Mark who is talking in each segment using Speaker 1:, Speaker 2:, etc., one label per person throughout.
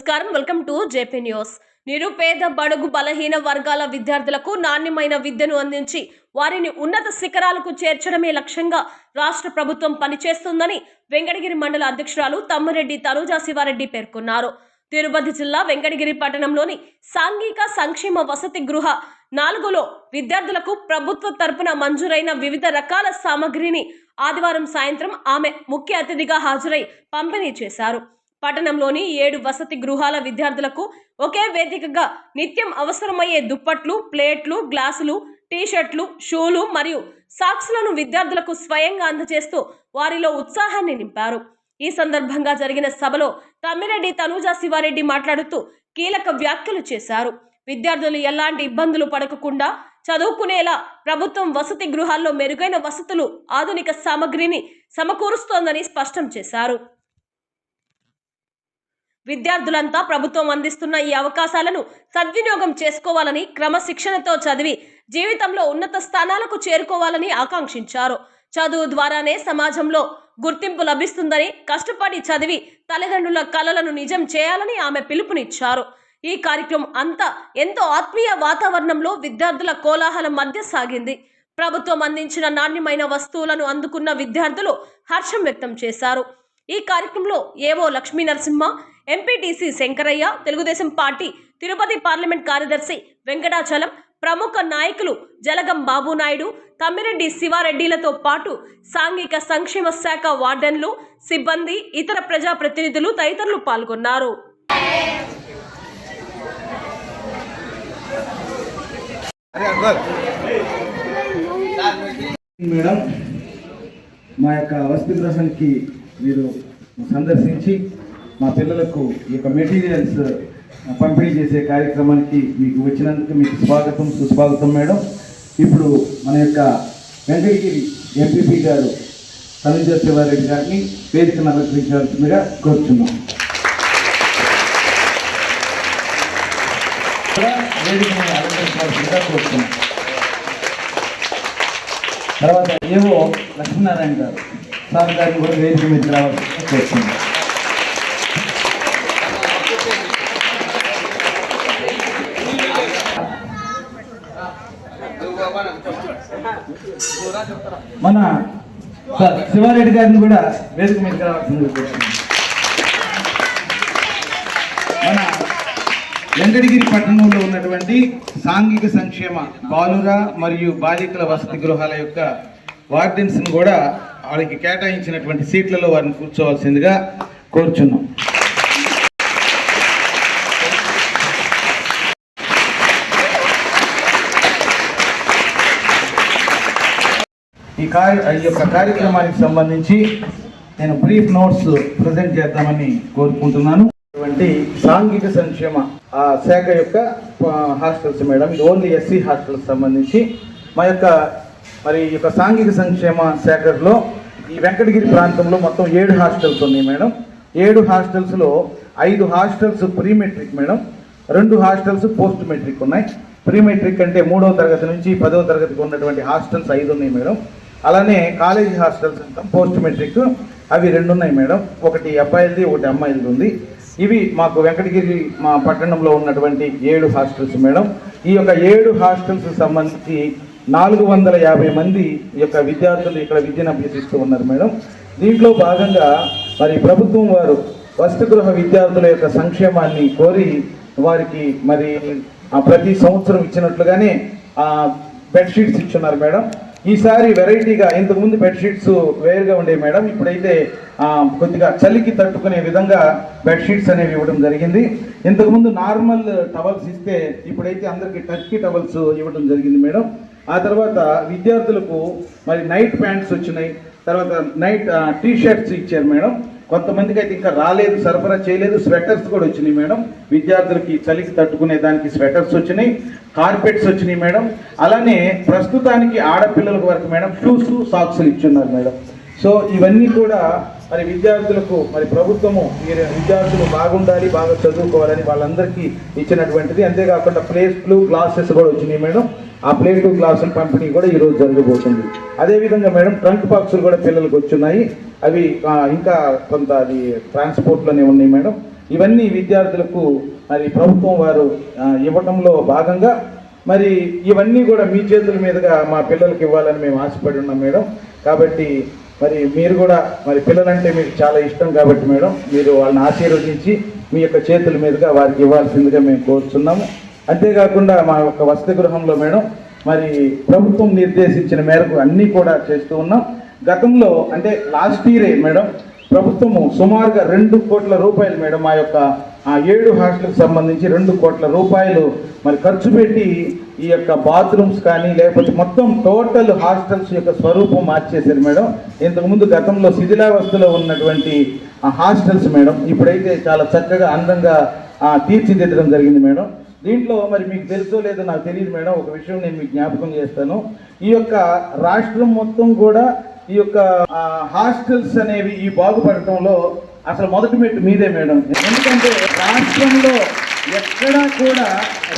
Speaker 1: నమస్కారం, welcome to JP news. నిరుపేద బడుగు బలహీన వర్గాల విద్యార్థులకు నాణ్యమైన విద్యను అందించి వారిని ఉన్నత శిఖరాలకు చేర్చడమే లక్ష్యంగా రాష్ట్ర ప్రభుత్వం పనిచేస్తుందని వెంకటగిరి మండల అధ్యక్షురాలు తమ్మిరెడ్డి తనుజా శివారెడ్డి పేర్కొన్నారు. తిరుపతి జిల్లా వెంకటగిరి పట్టణంలోని సాంఘిక సంక్షేమ వసతి గృహ 4లో విద్యార్థులకు ప్రభుత్వ తరపున మంజూరైన వివిధ రకాల సామగ్రిని ఆదివారం సాయంత్రం ఆమె ముఖ్య అతిథిగా హాజరై పంపిణీ చేశారు. పట్టణంలోని 7 వసతి గృహాల విద్యార్థులకు ఒకే వేదికగా నిత్యం అవసరమయ్యే దుప్పట్లు, ప్లేట్లు, గ్లాసులు, టీషర్ట్లు, షూలు మరియు సాక్స్లను విద్యార్థులకు స్వయంగా అందజేస్తూ వారిలో ఉత్సాహాన్ని నింపారు. ఈ సందర్భంగా జరిగిన సభలో తమ్మిరెడ్డి తనుజా శివారెడ్డి మాట్లాడుతూ కీలక వ్యాఖ్యలు చేశారు. విద్యార్థులు ఎలాంటి ఇబ్బందులు పడకుండా చదువుకునేలా ప్రభుత్వం వసతి గృహాల్లో మెరుగైన వసతులు, ఆధునిక సామగ్రిని సమకూరుస్తోందని స్పష్టం చేశారు. విద్యార్థులంతా ప్రభుత్వం అందిస్తున్న ఈ అవకాశాలను సద్వినియోగం చేసుకోవాలని, క్రమశిక్షణతో చదివి జీవితంలో ఉన్నత స్థానాలకు చేరుకోవాలని ఆకాంక్షించారు. చదువు ద్వారానే సమాజంలో గుర్తింపు లభిస్తుందని, కష్టపడి చదివి తల్లిదండ్రుల కలలను నిజం చేయాలని ఆమె పిలుపునిచ్చారు. ఈ కార్యక్రమం అంతా ఎంతో ఆత్మీయ వాతావరణంలో విద్యార్థుల కోలాహలం మధ్య సాగింది. ప్రభుత్వం అందించిన నాణ్యమైన వస్తువులను అందుకున్న విద్యార్థులు హర్షం వ్యక్తం చేశారు. ఈ కార్యక్రమంలో ఏవో Lakshmi Narasimha, MPTC Shankaraiah, Telugu Desam party Tirupati parliament కార్యదర్శి వెంకటాచలం, ప్రముఖ నాయకులు జలగం బాబునాయుడు, తమ్మిరెడ్డి శివారెడ్డిలతో పాటు సాంఘిక సంక్షేమ శాఖ వార్డెన్లు, సిబ్బంది, ఇతర ప్రజాప్రతినిధులు తదితరులు పాల్గొన్నారు.
Speaker 2: మేడం, మా యొక్క వసతి గృహానికి మీరు సందర్శించి మా పిల్లలకు ఈ యొక్క మెటీరియల్స్ పంపిణీ చేసే కార్యక్రమానికి మీకు వచ్చినందుకు మీకు స్వాగతం, సుస్వాగతం మేడం. ఇప్పుడు మన యొక్క వెంకటగిరి ఎంపీపీ గారు తనుజా శివారెడ్డి గారిని వేదికను అలంకరించాల్సిందిగా కోరుచున్నాం. వేదికను అలంకరించాల్సిందిగా కోరుతున్నాం. తర్వాత ఏవో లక్ష్మీనారాయణ గారు సార్ గారిని కూడా వేదిక మీద రావాల్సిందిగా కోరుతున్నాం. మన శివారెడ్డి గారిని కూడా వేదిక మీద రావాల్సిందిగా కోరుతున్నాం. మన వెంకటగిరి పట్టణంలో ఉన్నటువంటి సాంఘిక సంక్షేమ బాలుర మరియు బాలికల వసతి గృహాల యొక్క వార్డెన్స్ను కూడా వారికి కేటాయించినటువంటి సీట్లలో వారిని కూర్చోవలసిందిగా కోరుచున్నాం. ఈ యొక్క కార్యక్రమానికి సంబంధించి నేను బ్రీఫ్ నోట్స్ ప్రజెంట్ చేద్దామని కోరుకుంటున్నాను. సాంఘిక సంక్షేమ శాఖ యొక్క హాస్టల్స్ మేడం, ఇది ఓన్లీ ఎస్సీ హాస్టల్స్ సంబంధించి మా యొక్క మరి ఈ యొక్క సాంఘిక సంక్షేమ శాఖలో ఈ వెంకటగిరి ప్రాంతంలో మొత్తం 7 హాస్టల్స్ ఉన్నాయి మేడం. 7 హాస్టల్స్లో 5 hostels pre matric madam, 2 hostels post matric ఉన్నాయి. ప్రీ మెట్రిక్ అంటే 3వ తరగతి నుంచి 10వ తరగతికి ఉన్నటువంటి హాస్టల్స్ 5 ఉన్నాయి మేడం. అలానే కాలేజీ హాస్టల్స్ పోస్ట్ మెట్రిక్ అవి 2 ఉన్నాయి మేడం. ఒకటి అబ్బాయిలది, ఒకటి అమ్మాయిలది ఉంది. ఇవి మాకు వెంకటగిరి మా పట్టణంలో ఉన్నటువంటి 7 హాస్టల్స్ మేడం. ఈ యొక్క 7 హాస్టల్స్ సంబంధించి 450 మంది యొక్క విద్యార్థులు ఇక్కడ విద్యను అభ్యసిస్తూ ఉన్నారు మేడం. దీంట్లో భాగంగా మరి ప్రభుత్వం వారు వసతి గృహ విద్యార్థుల యొక్క సంక్షేమాన్ని కోరి వారికి మరి ప్రతి సంవత్సరం ఇచ్చినట్లుగానే బెడ్షీట్స్ ఇచ్చున్నారు మేడం. ఈసారి వెరైటీగా, ఇంతకుముందు బెడ్షీట్స్ వేరుగా ఉండేవి మేడం, ఇప్పుడైతే కొద్దిగా చలికి తట్టుకునే విధంగా బెడ్షీట్స్ అనేవి ఇవ్వడం జరిగింది. ఇంతకుముందు నార్మల్ టవల్స్ ఇస్తే ఇప్పుడైతే అందరికీ టర్కీ టవల్స్ ఇవ్వడం జరిగింది మేడం. ఆ తర్వాత విద్యార్థులకు మరి నైట్ ప్యాంట్స్ వచ్చినాయి, తర్వాత నైట్ టీ షర్ట్స్ ఇచ్చారు మేడం. కొంతమందికి అయితే ఇంకా రాలేదు, సరఫరా చేయలేదు. స్వెటర్స్ కూడా వచ్చినాయి మేడం. విద్యార్థులకి చలికి తట్టుకునే దానికి స్వెటర్స్ వచ్చినాయి, కార్పెట్స్ వచ్చినాయి మేడం. అలానే ప్రస్తుతానికి ఆడపిల్లలకు వరకు మేడం షూస్, సాక్స్లు ఇచ్చున్నారు మేడం. సో ఇవన్నీ కూడా మరి విద్యార్థులకు మరి ప్రభుత్వము విద్యార్థులు బాగుండాలి, బాగా చదువుకోవాలని వాళ్ళందరికీ ఇచ్చినటువంటిది. అంతేకాకుండా ప్లేట్లు, గ్లాసెస్ కూడా వచ్చినాయి మేడం. ఆ ప్లేటు, గ్లాసుల పంపిణీ కూడా ఈరోజు జరగబోతుంది. అదేవిధంగా మేడం ట్రంక్ బాక్సులు కూడా పిల్లలకు వచ్చున్నాయి. అవి ఇంకా కొంత అది ట్రాన్స్పోర్ట్లోనే ఉన్నాయి మేడం. ఇవన్నీ విద్యార్థులకు మరి ప్రభుత్వం వారు ఇవ్వటంలో భాగంగా మరి ఇవన్నీ కూడా మీ చేతుల మీదుగా మా పిల్లలకి ఇవ్వాలని మేము ఆశపడి ఉన్నాం మేడం. కాబట్టి మరి మీరు కూడా మరి పిల్లలంటే మీకు చాలా ఇష్టం కాబట్టి మేడం, మీరు వాళ్ళని ఆశీర్వదించి మీ యొక్క చేతుల మీదుగా వారికి ఇవ్వాల్సిందిగా మేము కోరుతున్నాము. అంతేకాకుండా మా యొక్క వసతి గృహంలో మేడం మరి ప్రభుత్వం నిర్దేశించిన మేరకు అన్నీ కూడా చేస్తూ ఉన్నాం. గతంలో అంటే లాస్ట్ ఇయరే మేడం ప్రభుత్వము సుమారుగా 2 కోట్ల రూపాయలు మేడం మా యొక్క 7 హాస్టల్కి సంబంధించి 2 కోట్ల రూపాయలు మరి ఖర్చు పెట్టి ఈ యొక్క బాత్రూమ్స్ కానీ లేకపోతే మొత్తం టోటల్ హాస్టల్స్ యొక్క స్వరూపం మార్చేశారు మేడం. ఇంతకుముందు గతంలో శిథిలావస్థలో ఉన్నటువంటి హాస్టల్స్ మేడం ఇప్పుడైతే చాలా చక్కగా అందంగా తీర్చిదిద్దడం జరిగింది మేడం. దీంట్లో మరి మీకు తెలుసో లేదో నాకు తెలియదు మేడం, ఒక విషయం నేను మీకు జ్ఞాపకం చేస్తాను. ఈ యొక్క రాష్ట్రం మొత్తం కూడా ఈ యొక్క హాస్టల్స్ అనేవి ఈ బాగుపడటంలో అసలు మొదటి మెట్టు మీదే మేడం. ఎందుకంటే రాష్ట్రంలో ఎక్కడా కూడా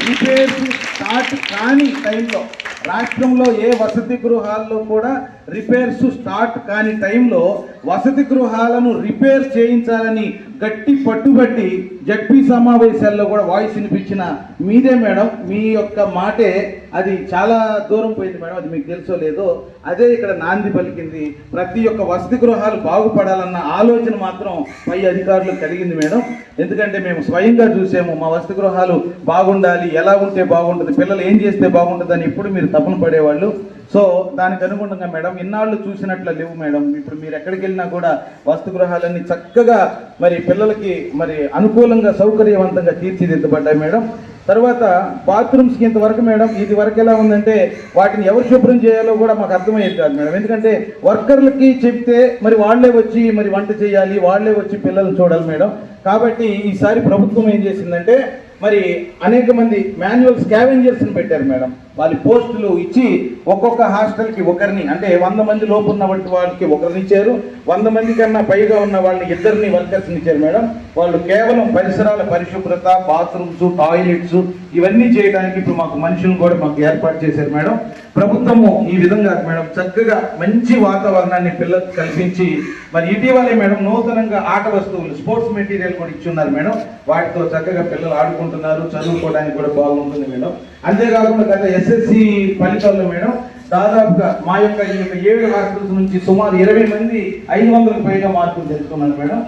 Speaker 2: రిపేర్స్ స్టార్ట్ కాని టైంలో, రాష్ట్రంలో ఏ వసతి గృహాల్లో కూడా రిపేర్స్ స్టార్ట్ కాని టైంలో వసతి గృహాలను రిపేర్ చేయించాలని గట్టి పట్టుబట్టి జడ్పీ సమావేశాల్లో కూడా వాయిస్ వినిపించిన మీదే మేడం. మీ యొక్క మాటే అది చాలా దూరం పోయింది మేడం, అది మీకు తెలుసో లేదో. అదే ఇక్కడ నాంది పలికింది. ప్రతి ఒక్క వసతి గృహాలు బాగుపడాలన్న ఆలోచన మాత్రం పై అధికారులు కలిగింది మేడం. ఎందుకంటే మేము స్వయంగా చూసాము, మా వసతి గృహాలు బాగుండాలి, ఎలా ఉంటే బాగుంటుంది, పిల్లలు ఏం చేస్తే బాగుంటుంది అని ఇప్పుడు మీరు తపన పడేవాళ్ళు. సో దానికి అనుగుణంగా మేడం ఇన్నాళ్ళు చూసినట్లు లేవు మేడం. ఇప్పుడు మీరు ఎక్కడికి వెళ్ళినా కూడా వసతి గృహాలన్నీ చక్కగా మరి పిల్లలకి మరి అనుకూలంగా సౌకర్యవంతంగా తీర్చిదిద్దబడ్డాయి మేడం. తర్వాత బాత్రూమ్స్కి ఇంతవరకు మేడం ఇది వరకు ఎలా ఉందంటే వాటిని ఎవరు శుభ్రం చేయాలో కూడా మాకు అర్థమయ్యేది కాదు మేడం. ఎందుకంటే వర్కర్లకి చెప్తే మరి వాళ్ళే వచ్చి మరి వంట చేయాలి, వాళ్ళే వచ్చి పిల్లల్ని చూడాలి మేడం. కాబట్టి ఈసారి ప్రభుత్వం ఏం చేసిందంటే మరి అనేక మంది మాన్యువల్ స్కావెంజర్స్ని పెట్టారు మేడం. వాళ్ళ పోస్టులు ఇచ్చి ఒక్కొక్క హాస్టల్కి ఒకరిని, అంటే 100 మంది లోపు ఉన్న వాళ్ళకి ఒకరిని ఇచ్చారు, 100 మంది కన్నా పైగా ఉన్న వాళ్ళని 2 వర్కర్స్ని ఇచ్చారు మేడం. వాళ్ళు కేవలం పరిసరాల పరిశుభ్రత, బాత్రూమ్స్, టాయిలెట్స్ ఇవన్నీ చేయడానికి ఇప్పుడు మాకు మనుషులను కూడా మాకు ఏర్పాటు చేశారు మేడం. ప్రభుత్వము ఈ విధంగా మేడం చక్కగా మంచి వాతావరణాన్ని పిల్లలకు కల్పించి మరి ఇటీవలే మేడం నూతనంగా ఆట వస్తువులు, స్పోర్ట్స్ మెటీరియల్ కూడా ఇచ్చున్నారు మేడం. వాటితో చక్కగా పిల్లలు ఆడుకుంటున్నారు, చదువుకోవడానికి కూడా బాగుంటుంది మేడం. అంతేకాకుండా గత ఎస్ఎస్సి ఫలితాల్లో మేడం దాదాపుగా మా యొక్క ఈ యొక్క 7 హాస్టల్స్ నుంచి సుమారు 20 మంది 500కు పైగా మార్కులు తెలుసుకున్నారు మేడం.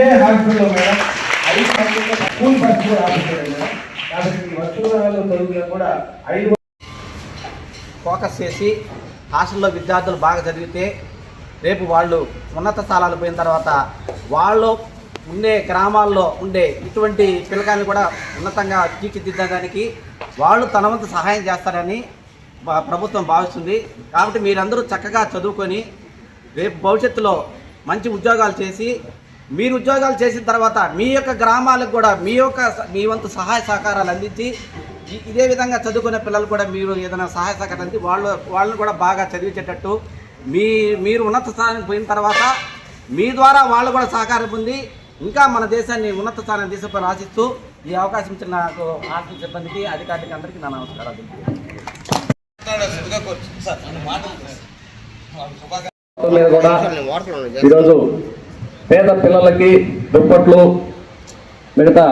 Speaker 2: ఏ హాస్టల్లో మేడం 5 మందిలో స్కూల్ బస్ కూడా ఆపుతారు మేడం. కాబట్టి ఈ వస్తువులలో చదువులో కూడా 5
Speaker 3: ఫోకస్ చేసి హాస్టల్లో విద్యార్థులు బాగా చదివితే రేపు వాళ్ళు ఉన్నత స్థానాలు పోయిన తర్వాత వాళ్ళు ఉండే గ్రామాల్లో ఉండే ఇటువంటి పిల్లకాయలు కూడా ఉన్నతంగా తీర్చిదిద్దడానికి వాళ్ళు తన వంతు సహాయం చేస్తారని ప్రభుత్వం భావిస్తుంది. కాబట్టి మీరందరూ చక్కగా చదువుకొని రేపు భవిష్యత్తులో మంచి ఉద్యోగాలు చేసి, మీరు ఉద్యోగాలు చేసిన తర్వాత మీ యొక్క గ్రామాలకు కూడా మీ వంతు సహాయ సహకారాలు అందించి ఇదే విధంగా చదువుకునే పిల్లలు కూడా మీరు ఏదైనా సహాయ సహకారం అంది వాళ్ళని కూడా బాగా చదివించేటట్టు మీరు ఉన్నత స్థానానికి పోయిన తర్వాత మీ ద్వారా వాళ్ళు కూడా సహకారం పొంది ఇంకా మన దేశాన్ని ఉన్నత స్థానం తీసుకుని ఆశిస్తూ ఈ అవకాశం ఇచ్చిన నాకు హాస్టల్ సిబ్బందికి, అధికారికి అందరికీ నా నమస్కారాలు.
Speaker 4: ఈరోజు పేద పిల్లలకి దుప్పట్లు మిగతా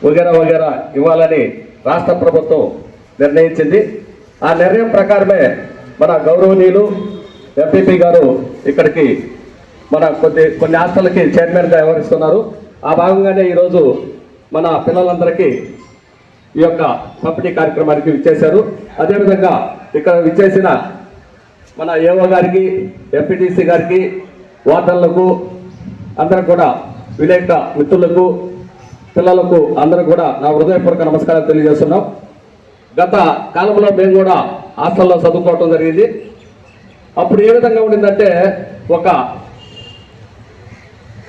Speaker 4: వగేరా ఇవ్వాలని రాష్ట్ర ప్రభుత్వం నిర్ణయించింది. ఆ నిర్ణయం ప్రకారమే మన గౌరవనీయులు ఎంపీపీ గారు ఇక్కడికి మన కొన్ని హాస్టల్కి చైర్మన్గా వ్యవహరిస్తున్నారు. ఆ భాగంగానే ఈరోజు మన పిల్లలందరికీ ఈ యొక్క పంపిణీ కార్యక్రమానికి విచ్చేశారు. అదేవిధంగా ఇక్కడ విచ్చేసిన మన ఏఓ గారికి, ఎంపీటీసీ గారికి, వార్డన్లకు అందరూ కూడా, విలేక మిత్రులకు, పిల్లలకు అందరూ కూడా నా హృదయపూర్వక నమస్కారాలు తెలియజేస్తున్నాం. గత కాలంలో మేము కూడా హాస్టల్లో చదువుకోవటం జరిగింది. అప్పుడు ఏ విధంగా ఉండిందంటే ఒక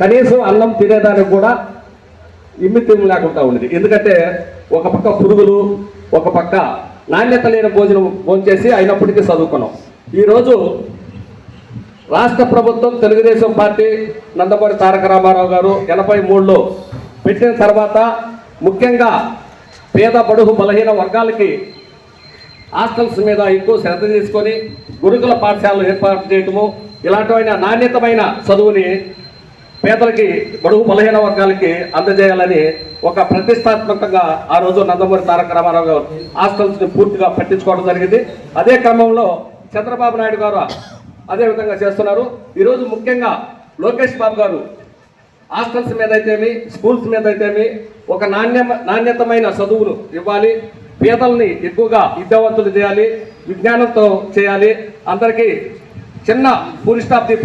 Speaker 4: కనీసం అన్నం తినేదానికి కూడా ఇమ్మితిమ్ము లేకుండా ఉండేది. ఎందుకంటే ఒక పక్క పురుగులు, ఒక పక్క నాణ్యత లేని భోజనం చేసి అయినప్పటికీ చదువుకున్నాం. ఈరోజు రాష్ట్ర ప్రభుత్వం, తెలుగుదేశం పార్టీ, నందమూరి తారక రామారావు గారు 83లో పెట్టిన తర్వాత ముఖ్యంగా పేద బడుగు బలహీన వర్గాలకి హాస్టల్స్ మీద ఎక్కువ శ్రద్ధ తీసుకొని గురుకుల పాఠశాలలు ఏర్పాటు చేయటము, ఇలాంటివైన నాణ్యతమైన చదువుని పేదలకి బడుగు బలహీన వర్గాలకి అందజేయాలని ఒక ప్రతిష్టాత్మకంగా ఆ రోజు నందమూరి తారక రామారావు గారు హాస్టల్స్ని పూర్తిగా పట్టించుకోవడం జరిగింది. అదే క్రమంలో చంద్రబాబు నాయుడు గారు అదే విధంగా చేస్తున్నారు. ఈరోజు ముఖ్యంగా లోకేష్ బాబు గారు హాస్టల్స్ మీద అయితేమి, స్కూల్స్ మీద అయితేమి ఒక నాణ్యతమైన చదువును ఇవ్వాలి, పేదల్ని ఎక్కువగా విద్యావంతులు చేయాలి, విజ్ఞానంతో చేయాలి, అందరికీ చిన్న పూర్ స్టాప్ ది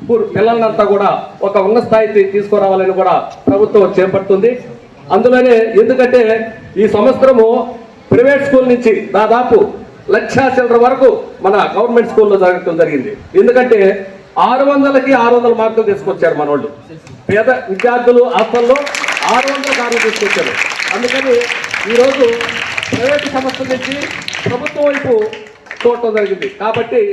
Speaker 4: పూర్ పిల్లలంతా కూడా ఒక ఉన్నత స్థాయికి తీసుకురావాలని కూడా ప్రభుత్వం చేపడుతుంది. అందులోనే ఎందుకంటే ఈ సంవత్సరము ప్రైవేట్ స్కూల్ నుంచి దాదాపు 1,00,000 చిల్లర వరకు మన గవర్నమెంట్ స్కూల్లో జరగడం జరిగింది. ఎందుకంటే 600కి 600 మార్కులు తీసుకొచ్చారు మన వాళ్ళు. పేద విద్యార్థులు హాస్టల్లో 600కి 600 తీసుకొచ్చారు. అందుకని ఈరోజు ప్రైవేట్ సంస్థల నుంచి ప్రభుత్వం వైపు చూడటం జరిగింది. కాబట్టి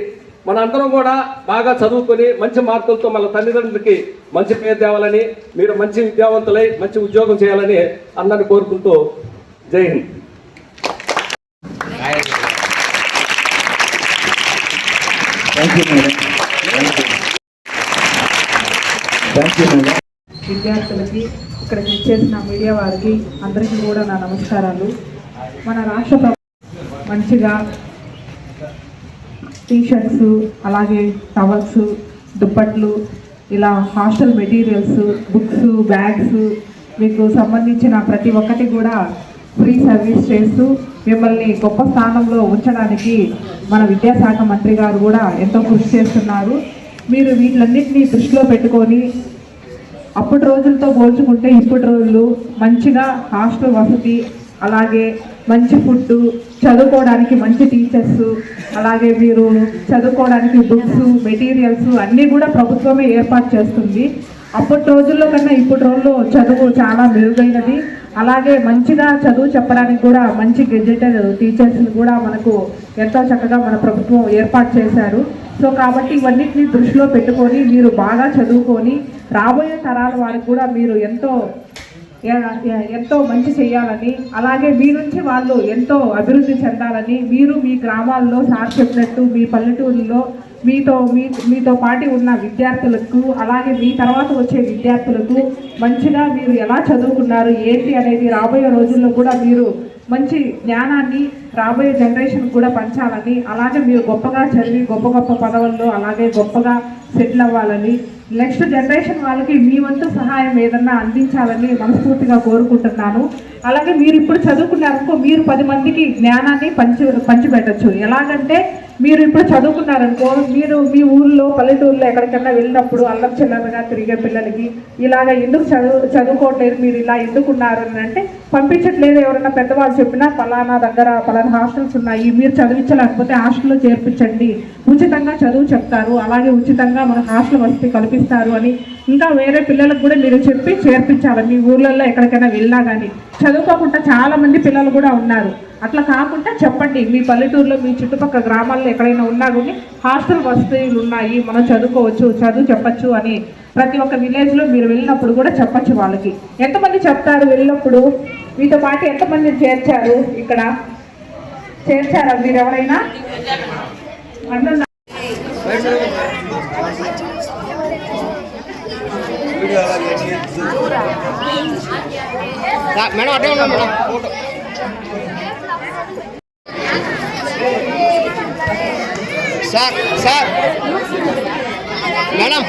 Speaker 4: మనందరం కూడా బాగా చదువుకొని మంచి మార్కులతో మన తల్లిదండ్రులకి మంచి పేరు తేవాలని, మీరు మంచి విద్యావంతులై మంచి ఉద్యోగం చేయాలని అందరిని కోరుకుంటూ జై హింద్.
Speaker 5: విద్యార్థులకి ఇక్కడికి ఇచ్చేసిన మీడియా వారికి అందరికీ కూడా నా నమస్కారాలు. మన రాష్ట్ర ప్రభుత్వం మంచిగా టీషర్ట్స్, అలాగే టవల్స్, దుప్పట్లు, ఇలా హాస్టల్ మెటీరియల్స్, బుక్స్, బ్యాగ్స్ మీకు సంబంధించిన ప్రతి ఒక్కటి కూడా ఫ్రీ సర్వీస్ చేస్తూ మిమ్మల్ని గొప్ప స్థానంలో ఉంచడానికి మన విద్యాశాఖ మంత్రి గారు కూడా ఎంతో కృషి చేస్తున్నారు. మీరు వీటిలన్నింటినీ దృష్టిలో పెట్టుకొని అప్పటి రోజులతో పోల్చుకుంటే ఇప్పటి రోజులు మంచిగా హాస్టల్ వసతి, అలాగే మంచి ఫుడ్, చదువుకోవడానికి మంచి టీచర్స్, అలాగే మీరు చదువుకోవడానికి బుక్స్, మెటీరియల్స్ అన్నీ కూడా ప్రభుత్వమే ఏర్పాటు చేస్తుంది. అప్పటి రోజుల్లో కన్నా ఇప్పటి రోజుల్లో చదువు చాలా మెరుగైనది. అలాగే మంచిగా చదువు చెప్పడానికి కూడా మంచి గెజెటెడ్ టీచర్స్ని కూడా మనకు ఎంతో చక్కగా మన ప్రభుత్వం ఏర్పాటు చేశారు. సో కాబట్టి ఇవన్నిటిని దృష్టిలో పెట్టుకొని మీరు బాగా చదువుకొని రాబోయే తరాల వారికి కూడా మీరు ఎంతో మంచి చేయాలని, అలాగే మీ నుంచి వాళ్ళు ఎంతో అభివృద్ధి చెందాలని, మీరు మీ గ్రామాల్లో సార్ చెప్పినట్టు మీ పల్లెటూరులో మీతో పాటు ఉన్న విద్యార్థులకు, అలాగే మీ తర్వాత వచ్చే విద్యార్థులకు మంచిగా మీరు ఎలా చదువుకున్నారు ఏంటి అనేది రాబోయే రోజుల్లో కూడా మీరు మంచి జ్ఞానాన్ని రాబోయే జనరేషన్ కూడా పంచాలని, అలాగే మీరు గొప్పగా చదివి గొప్ప పదవుల్లో అలాగే గొప్పగా సెటిల్ అవ్వాలని, నెక్స్ట్ జనరేషన్ వాళ్ళకి మీ వంతు సహాయం ఏదన్నా అందించాలని మనస్ఫూర్తిగా కోరుకుంటున్నాను. అలాగే మీరు ఇప్పుడు చదువుకున్నారనుకో, మీరు 10 మందికి జ్ఞానాన్ని పంచిపెట్టచ్చు. ఎలాగంటే మీరు ఇప్పుడు చదువుకున్నారనుకో, మీరు మీ ఊళ్ళో పల్లెటూరులో ఎక్కడికన్నా వెళ్ళినప్పుడు అల్లం చిల్లరగా తిరిగే పిల్లలకి ఇలాగ ఎందుకు చదువుకోవట్లేదు, మీరు ఇలా ఎందుకున్నారు అని అంటే పంపించట్లేదు. ఎవరైనా పెద్దవాళ్ళు చెప్పినా పలానా దగ్గర పలానా హాస్టల్స్ ఉన్నాయి, మీరు చదివించలేకపోతే హాస్టల్లో చేర్పించండి, ఉచితంగా చదువు చెప్తారు, అలాగే ఉచితంగా మన హాస్టల్ వసతి కల్పిస్తారు అని ఇంకా వేరే పిల్లలకు కూడా మీరు చెప్పి చేర్పించాలి. మీ ఊర్లలో ఎక్కడికైనా వెళ్ళినా కానీ చదువుకోకుండా చాలామంది పిల్లలు కూడా ఉన్నారు. అట్లా కాకుండా చెప్పండి, మీ పల్లెటూరులో మీ చుట్టుపక్కల గ్రామాల్లో ఎక్కడైనా ఉన్నా కానీ హాస్టల్ వసతులు ఉన్నాయి, మనం చదువుకోవచ్చు, చదువు చెప్పచ్చు అని ప్రతి ఒక్క విలేజ్లో మీరు వెళ్ళినప్పుడు కూడా చెప్పచ్చు. వాళ్ళకి ఎంతమంది చెప్తారు వెళ్ళినప్పుడు? మీతో పాటు ఎంతమంది చేర్చారు? ఇక్కడ చేర్చారా మీరు ఎవరైనా?
Speaker 6: మేడం అటే ఉన్నాం మేడం ఫోటో సార్ మేడం